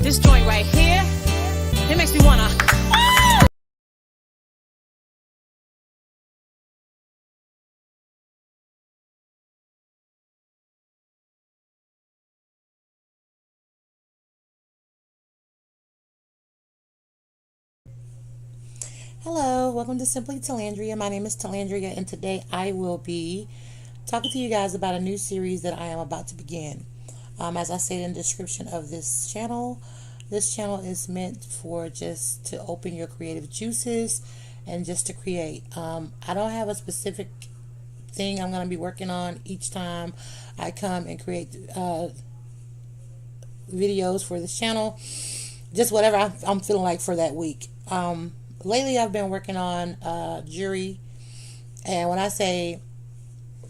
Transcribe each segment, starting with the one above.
This joint right here, it makes me wanna. Hello, welcome to Simply Talandria. My name is Talandria, and today I will be talking to you guys about a new series that I am about to begin. As I stated in the description of this channel is meant for just to open your creative juices and just to create. I don't have a specific thing I'm going to be working on each time I come and create videos for this channel. Just whatever I'm feeling like for that week. Lately I've been working on jewelry, and when I say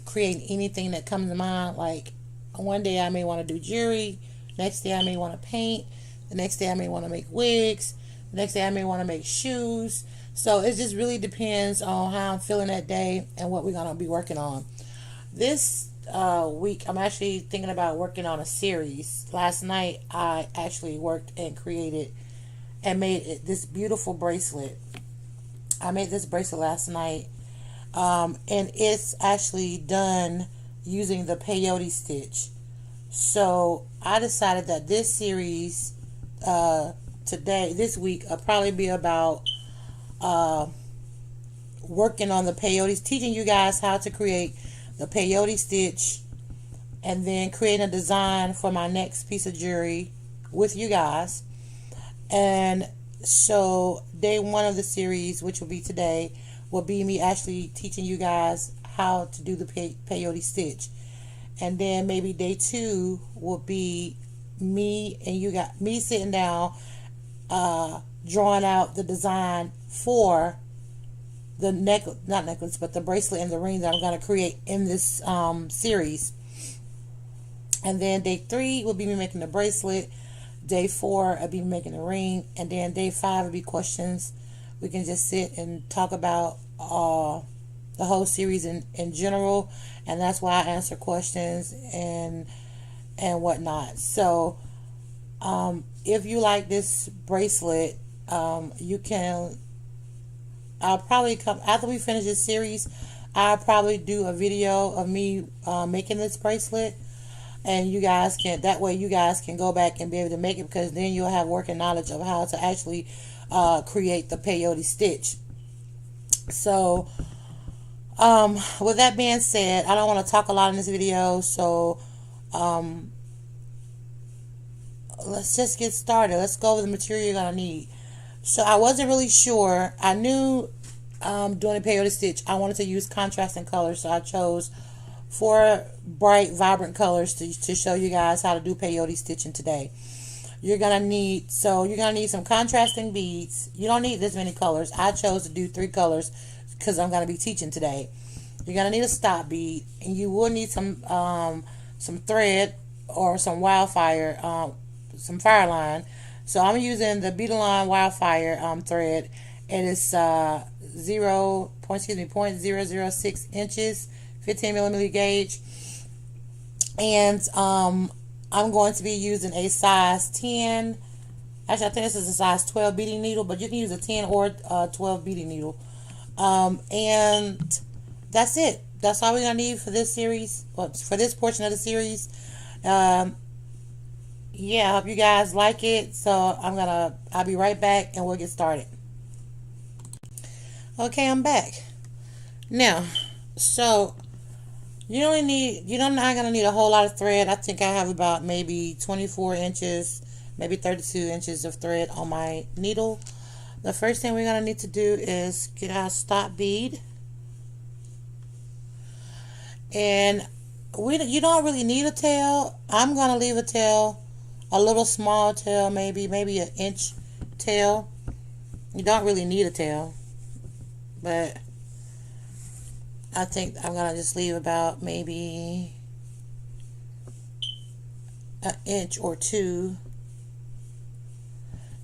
create anything that comes to mind, like one day I may want to do jewelry, next day I may want to paint, the next day I may want to make wigs, the next day I may want to make shoes. So it just really depends on how I'm feeling that day and what we're going to be working on. This week I'm actually thinking about working on a series. Last night I actually worked and created and made this beautiful bracelet. I made this bracelet last night, and it's actually done using the Payote Stitch. So I decided that this series this week, will probably be about working on the peyote, teaching you guys how to create the Payote Stitch, and then creating a design for my next piece of jewelry with you guys. And so day one of the series, which will be today, will be me actually teaching you guys how to do the Payote Stitch. And then maybe day two will be me sitting down drawing out the design for the the bracelet and the ring that I'm going to create in this series. And then day three will be me making the bracelet. Day four, I'll be making the ring. And then day five will be questions. We can just sit and talk about the whole series in general. And that's why I answer questions and whatnot. So if you like this bracelet, you can, I'll probably come after we finish this series. I'll probably do a video of me making this bracelet. And you guys can, that way you guys can go back and be able to make it, because then you'll have working knowledge of how to actually create the Peyote Stitch. So with that being said, I don't want to talk a lot in this video, so let's just get started. Let's go over the material you're going to need. So I wasn't really sure. I knew doing a Peyote Stitch, I wanted to use contrasting colors, so I chose 4 bright, vibrant colors to show you guys how to do peyote stitching today. You're gonna need some contrasting beads. You don't need this many colors. I chose to do 3 colors because I'm gonna be teaching today. You're gonna need a stop bead, and you will need some thread or some wildfire, some fire line. So I'm using the Beading wildfire thread. It is 0.006 inches. 15 millimeter gauge, and I'm going to be using a size 10. Actually, I think this is a size 12 beading needle, but you can use a 10 or 12 beading needle. And that's it. That's all we're gonna need for this series, for this portion of the series. Yeah, I hope you guys like it. So I'll be right back, and we'll get started. Okay, I'm back now. So you're not going to need a whole lot of thread. I think I have about maybe 24 inches, maybe 32 inches of thread on my needle. The first thing we're going to need to do is get our stop bead. And you don't really need a tail. I'm going to leave a tail, a little small tail, maybe an inch tail. You don't really need a tail, but I think I'm going to just leave about maybe an inch or 2.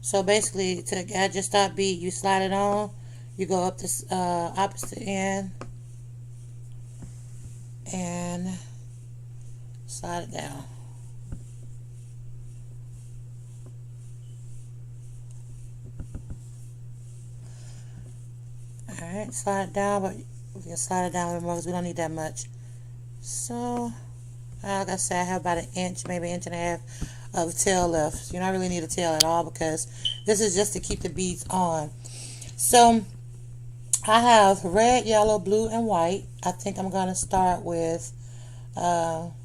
So basically, to add your stop bead, you slide it on. You go up this opposite end and slide it down. Alright, slide it down, but we can slide it down more because we don't need that much. So, like I said, I have about an inch, maybe an inch and a half of tail left. So you don't really need a tail at all because this is just to keep the beads on. So, I have red, yellow, blue, and white. I think I'm going to start with, I'll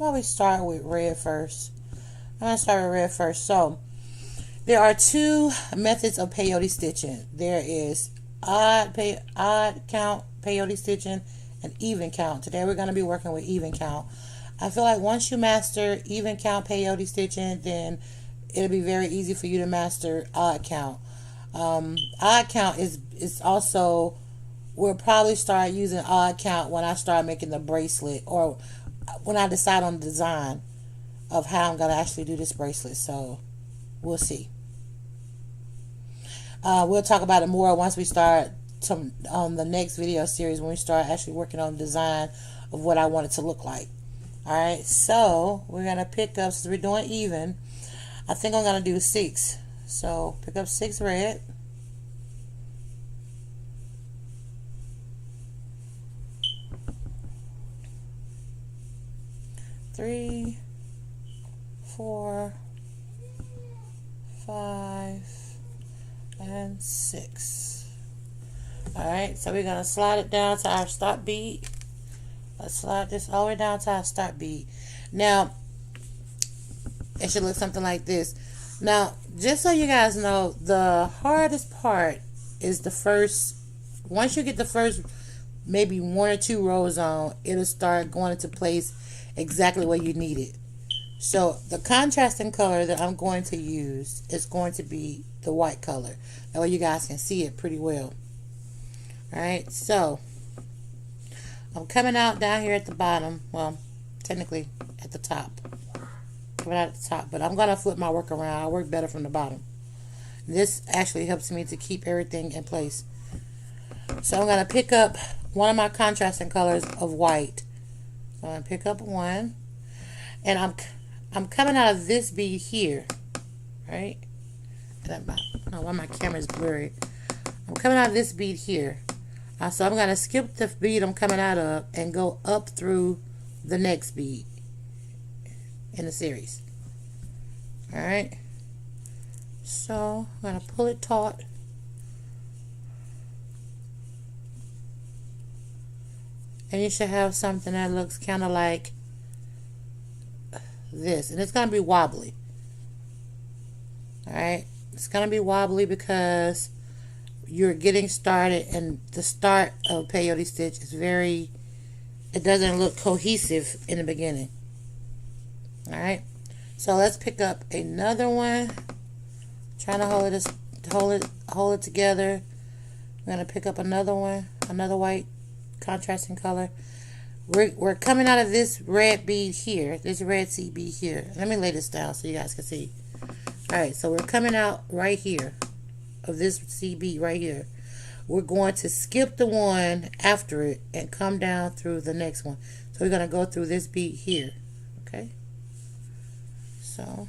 always start with red first. I'm going to start with red first. So, there are two methods of peyote stitching. There is odd count peyote stitching and even count. Today we're going to be working with even count. I feel like once you master even count peyote stitching, then it'll be very easy for you to master odd count. Odd count is also, we'll probably start using odd count when I start making the bracelet, or when I decide on the design of how I'm going to actually do this bracelet. So we'll see. We'll talk about it more once we start on the next video series, when we start actually working on the design of what I want it to look like. Alright, so we're going to pick up, since we're doing even, I think I'm going to do 6. So pick up 6 red. Three, 4, 5, and 6. Alright, so we're going to slide it down to our start bead. Let's slide this all the way down to our start bead. Now, it should look something like this. Now, just so you guys know, the hardest part is the first, once you get the first maybe 1 or 2 rows on, it'll start going into place exactly where you need it. So the contrasting color that I'm going to use is going to be the white color. That way you guys can see it pretty well. Alright, so I'm coming out down here at the bottom. Well, technically at the top. Coming out at the top. But I'm going to flip my work around. I work better from the bottom. This actually helps me to keep everything in place. So I'm going to pick up one of my contrasting colors of white. So I'm going to pick up one. And I'm coming out of this bead here. Right? I don't know why my camera is blurry. I'm coming out of this bead here. So I'm going to skip the bead I'm coming out of and go up through the next bead in the series. Alright. So I'm going to pull it taut. And you should have something that looks kind of like this. And it's going to be wobbly. Alright. It's going to be wobbly because you're getting started, and the start of Payote Stitch is very, it doesn't look cohesive in the beginning. Alright, so let's pick up another one. Trying to hold it together. I'm going to pick up another one, another white contrasting color. We're coming out of this red bead here, this red seed bead here. Let me lay this down so you guys can see. Alright, so we're coming out right here of this seed bead right here. We're going to skip the one after it and come down through the next one. So we're going to go through this bead here. Okay? So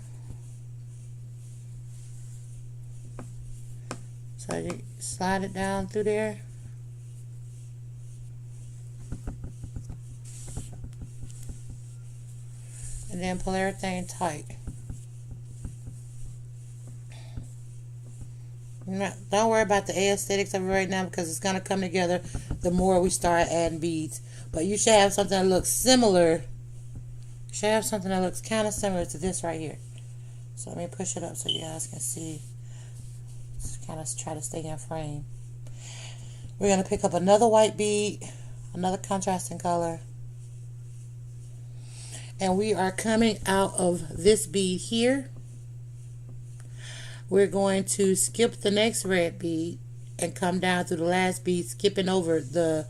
you slide it down through there. And then pull everything tight. Don't worry about the aesthetics of it right now, because it's going to come together the more we start adding beads. But you should have something that looks similar. You should have something that looks kind of similar to this right here. So let me push it up so you guys can see. Just kind of try to stay in frame. We're going to pick up another white bead, another contrasting color. And we are coming out of this bead here. We're going to skip the next red bead and come down through the last bead, skipping over the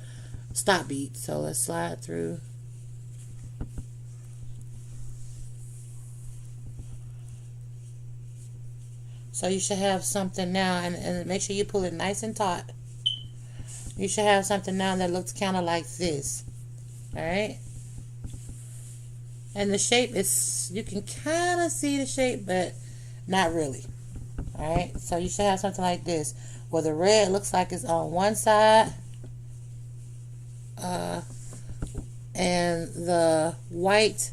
stop bead. So let's slide through. So you should have something now, and make sure you pull it nice and taut. You should have something now that looks kind of like this. Alright? And the shape is, you can kind of see the shape, but not really. Alright, so you should have something like this, where the red looks like it's on one side, and the white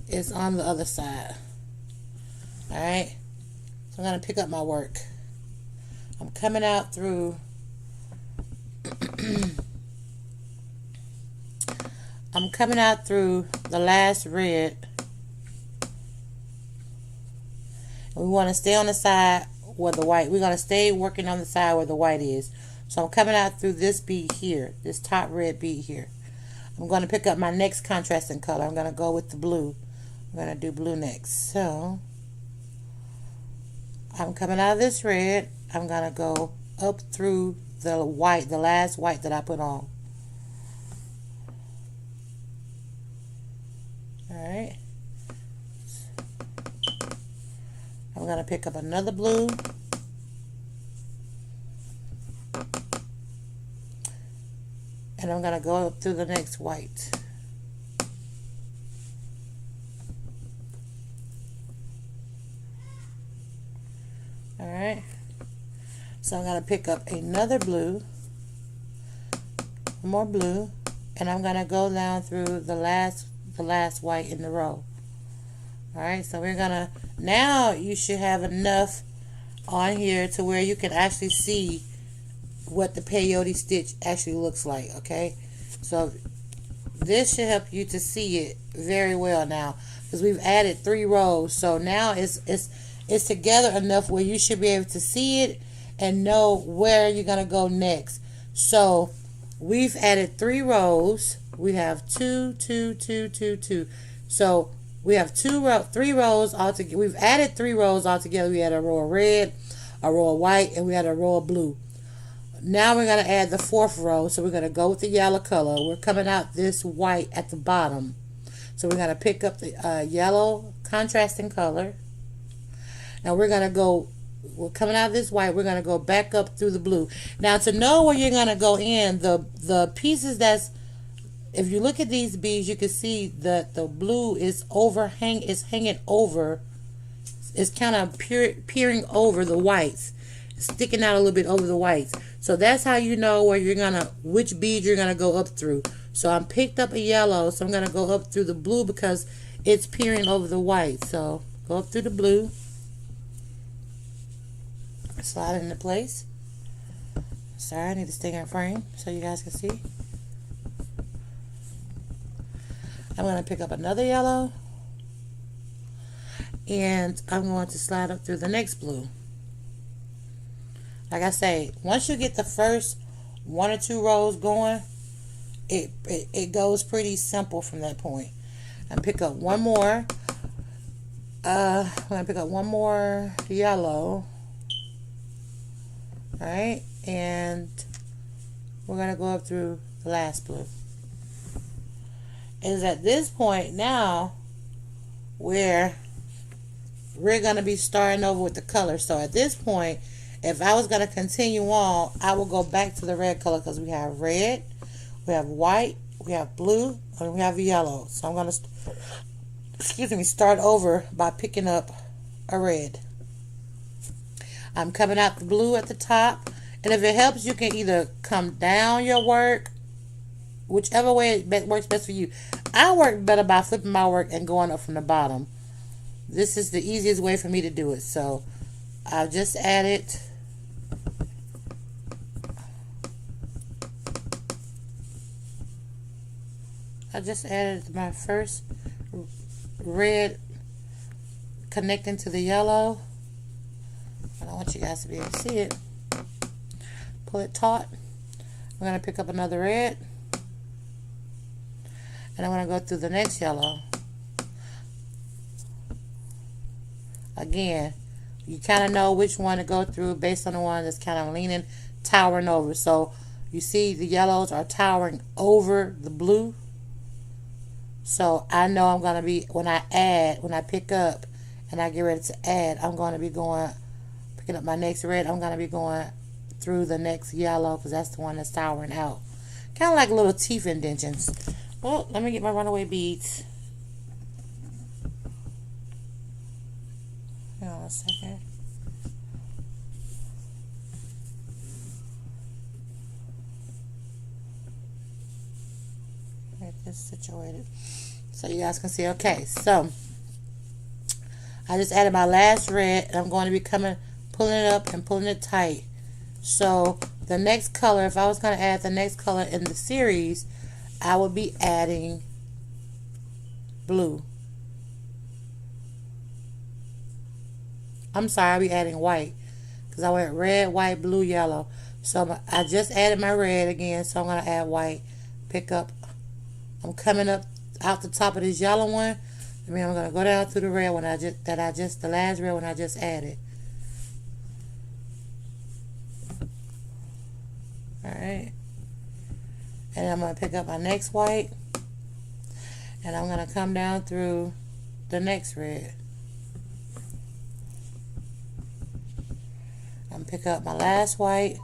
is on the other side. Alright, so I'm going to pick up my work. I'm coming out through I'm coming out through the last red. We want to stay on the side where the white, we're going to stay working on the side where the white is. So I'm coming out through this bead here, this top red bead here. I'm going to pick up my next contrasting color. I'm going to go with the blue. I'm going to do blue next. So I'm coming out of this red. I'm going to go up through the white, the last white that I put on. Alright. I'm going to pick up another blue. And I'm going to go up through the next white. Alright. So I'm going to pick up another blue. More blue. And I'm going to go down through the last white in the row. Alright, so we're going to, now you should have enough on here to where you can actually see what the peyote stitch actually looks like, okay? So this should help you to see it very well now, because we've added 3 rows. So now it's together enough where you should be able to see it and know where you're going to go next. So we've added 3 rows. We have 2, 2, 2, 2, 2. So we have 3 rows all together. We've added 3 rows all together. We had a row of red, a row of white, and we had a row of blue. Now we're going to add the 4th row. So we're going to go with the yellow color. We're coming out this white at the bottom. So we're going to pick up the yellow contrasting color. Now we're coming out of this white. We're going to go back up through the blue. Now to know where you're going to go in, the pieces that's, if you look at these beads, you can see that the blue is hanging over. It's kind of peering over the whites, sticking out a little bit over the whites. So that's how you know where which bead you're gonna go up through. So I picked up a yellow, so I'm gonna go up through the blue because it's peering over the white. So go up through the blue, slide it into place. Sorry, I need to stay in frame so you guys can see. I'm going to pick up another yellow, and I'm going to slide up through the next blue. Like I say, once you get the first 1 or 2 rows going, it goes pretty simple from that point. And pick up one more. I'm going to pick up one more yellow. Alright, and we're going to go up through the last blue. Is at this point now where we're going to be starting over with the color. So at this point, if I was going to continue on, I will go back to the red color because we have red, we have white, we have blue, and we have yellow. So I'm going to start over by picking up a red. I'm coming out the blue at the top, and if it helps, you can either come down your work, whichever way it works best for you. I work better by flipping my work and going up from the bottom. This is the easiest way for me to do it. So I've just added my first red connecting to the yellow. I don't want you guys to be able to see it. Pull it taut. I'm going to pick up another red. And I'm going to go through the next yellow. Again, you kind of know which one to go through based on the one that's kind of leaning, towering over. So you see the yellows are towering over the blue. So I know I'm going to be, when I pick up and I get ready to add, I'm going to be picking up my next red. I'm going to be going through the next yellow because that's the one that's towering out. Kind of like little teeth indentions. Well, let me get my runaway beads. Hang on a second. this situated so you guys can see. Okay, so I just added my last red, and I'm going to be pulling it up and pulling it tight. So the next color, if I was going to add the next color in the series, I would be adding blue. I'm sorry, I'll be adding white, because I went red, white, blue, yellow. So I just added my red again, so I'm going to add white. Pick up, I'm coming up out the top of this yellow one. I mean, I'm going to go down through the red one the last red one I just added. Alright. And I'm going to pick up my next white. And I'm going to come down through the next red. I'm going to pick up my last white.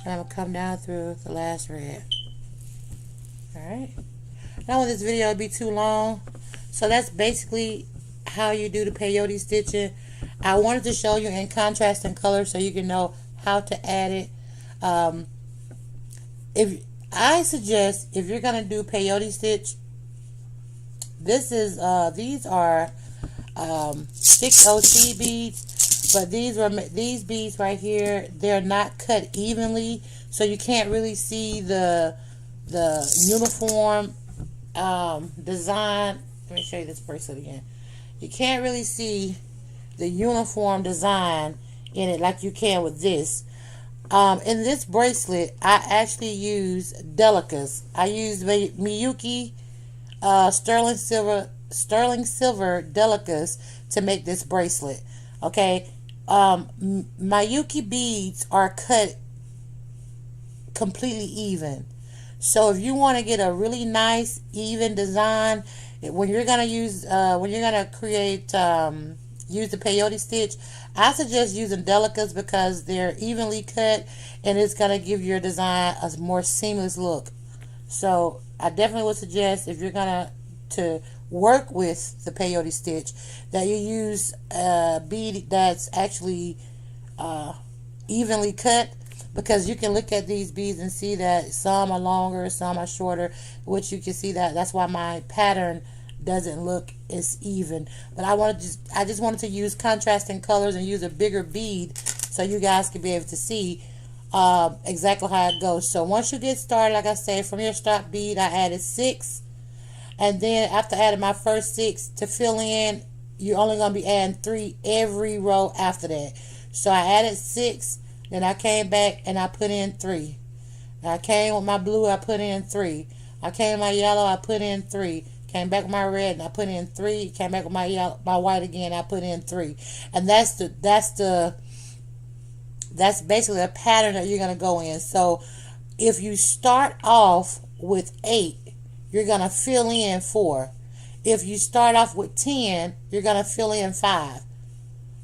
And I'm going to come down through the last red. Alright. I don't want this video to be too long. So that's basically how you do the peyote stitching. I wanted to show you in contrast and color so you can know how to add it. If I suggest, if you're gonna do peyote stitch, this is these are 6OC beads, but these beads right here, they're not cut evenly, so you can't really see the uniform design. Let me show you this bracelet again. You can't really see the uniform design in it like you can with this. In this bracelet, I actually use delicas. I use Miyuki sterling silver delicas to make this bracelet. Okay, Miyuki beads are cut completely even. So if you want to get a really nice even design, when you're gonna use create use the peyote stitch, I suggest using delicas because they're evenly cut and it's gonna give your design a more seamless look. So I definitely would suggest, if you're gonna to work with the peyote stitch, that you use a bead that's actually evenly cut, because you can look at these beads and see that some are longer, some are shorter, which you can see that's why my pattern doesn't look as even. But I just wanted to use contrasting colors and use a bigger bead so you guys can be able to see exactly how it goes. So once you get started, like I said, from your start bead, I added 6, and then after adding my first 6 to fill in, you're only going to be adding 3 every row after that. So I added 6, then I came back and I put in 3. I came with my blue, I put in 3. I came with my yellow, I put in 3. Came back with my red and I put in 3. Came back with my yellow, my white again, I put in 3. And that's basically a pattern that you're gonna go in. So if you start off with 8, you're gonna fill in 4. If you start off with 10, you're gonna fill in 5.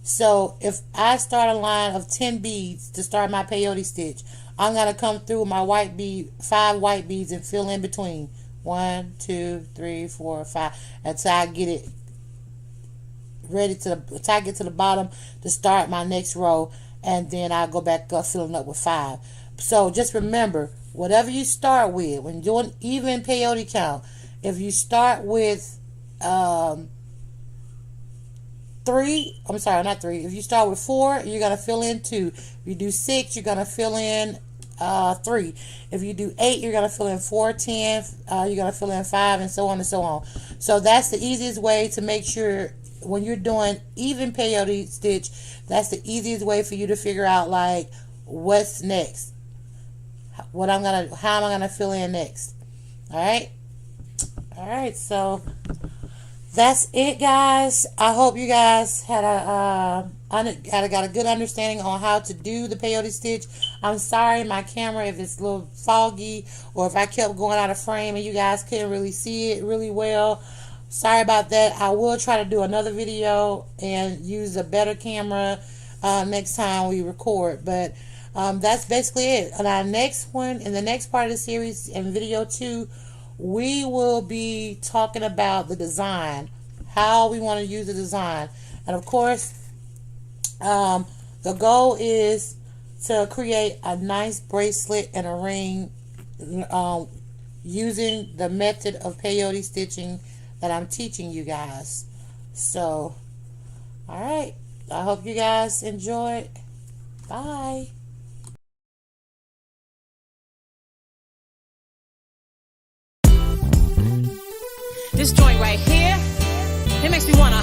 So if I start a line of 10 beads to start my peyote stitch, I'm gonna come through with my white bead, 5 white beads, and fill in between 1, 2, 3, 4, 5 until I get it ready until I get to the bottom to start my next row, and then I'll go back up filling up with 5. So just remember, whatever you start with when doing even peyote count, if you start with 3, I'm sorry, not 3. If you start with 4, you're gonna fill in 2. If you do 6, you're gonna fill in 3. If you do 8, you're gonna fill in 4, 10. You're gonna fill in 5, and so on and so on. So that's the easiest way to make sure when you're doing even peyote stitch. That's the easiest way for you to figure out like what's next. How am I gonna fill in next? All right. So that's it, guys. I hope you guys had got a good understanding on how to do the peyote stitch. I'm sorry, my camera, if it's a little foggy or if I kept going out of frame and you guys couldn't really see it really well. Sorry about that. I will try to do another video and use a better camera next time we record. But that's basically it. On our next one, in the next part of the series, in video 2, we will be talking about the design, how we want to use the design. And of course, the goal is to create a nice bracelet and a ring using the method of peyote stitching that I'm teaching you guys. So, alright, I hope you guys enjoyed. Bye. This joint right here, it makes me wanna